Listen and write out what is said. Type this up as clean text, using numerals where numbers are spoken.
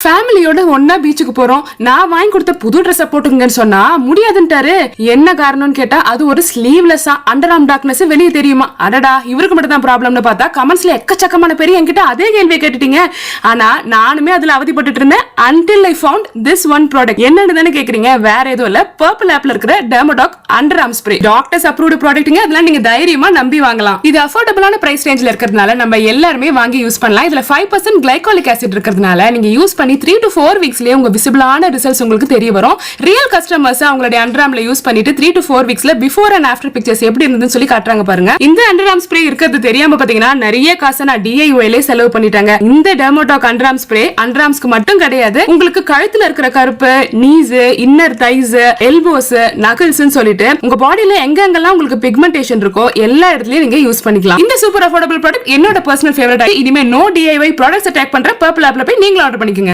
ஃபேமிலியோட ஒன்னா பீச்சுக்கு போறோம், நான் வாங்கி கொடுத்த புது ட்ரெஸ் போட்டுங்கன்னு சொன்னா முடியாதுன்ட்டாரு. என்ன காரணம்னு கேட்டா அது ஒரு ஸ்லீவ்லெஸ்ஸா அண்டர் ஆர்ம் டார்க்னஸ் வெளியே தெரியுமா. அடடா, இவருக்கு மட்டும் தான் ப்ராப்ளம்னு பார்த்தா கமெண்ட்ஸ்ல எக்கச்சக்கமான பேர் என்கிட்ட அதே கேள்வியை கேட்டுட்டீங்க. ஆனா நானுமே அதுல அவதிப்பட்டு இருந்தேன் until I found this one product. என்னன்னு தானே கேக்குறீங்க? வேற எதுவும் இல்ல, பர்பிள் ஆப்ல இருக்கிற Dermodoc underarm spray. Doctors approved ப்ராடக்ட்ங்க. அதெல்லாம் நீங்க தைரியமா நம்பி வாங்கலாம். இது அஃபோர்டபிளான பிரைஸ் ரேஞ்ச்ல இருக்கிறதுனால நம்ம எல்லாருமே வாங்கி யூஸ் பண்ணலாம். இதுல 5% கிளைகாலிக் ஆசிட் இருக்கிறதுனால நீங்க யூஸ் பண்ணி 3 to 4 வீக்ஸ்லயே உங்க விசிபிளான ரிசல்ட்ஸ் உங்களுக்கு தெரிய வரும். ரியல் கஸ்டமர்ஸ் அவங்களுடைய அண்டர் ஆர்ம்ல யூஸ் பண்ணிட்டு 3 to 4 வீக்ஸ்ல பிஃபோர் அண்ட் ஆஃப்டர் பிக்சர்ஸ் எப்படி இருந்ததுன்னு சொல்லி காட்டுறாங்க பாருங்க. இந்த அண்டர் ஆர்ம் ஸ்ப்ரே இருக்கிறது தெரியாம பாத்தீங்கன்னா நிறைய காசை நான் DIY செலவு பண்ணிட்டாங்க. இந்த டெர்மோடாக் அண்டர் ஆர்ம் ஸ்ப்ரே அண்டர் ஆர்ம்ஸ்க்கு மட்டும் கிடையாது, உங்களுக்கு கழுத்துல இருக்கிற கருப்பு, நீஸ், இன்னர் தைஸ், எல்போஸ், நகிள்ஸ்னு சொல்லிட்டு உங்க பாடியில எங்கெங்கெல்லாம் உங்களுக்கு பிக்மெண்டேஷன் இருக்கோ எல்லா இடத்துலயும் நீங்க யூஸ் பண்ணிக்கலாம். இந்த சூப்பர் அஃபோர்டபிள் ப்ராடக்ட் என்னோட பர்சனல் ஃபேவரட். இனிமே நோ DIY ப்ராடக்ட்ஸ் அட்டாக் பண்ற பர்பிள் ஆப்ல போய் நீங்களும் ஆர்டர் பண்ணிக்கங்க.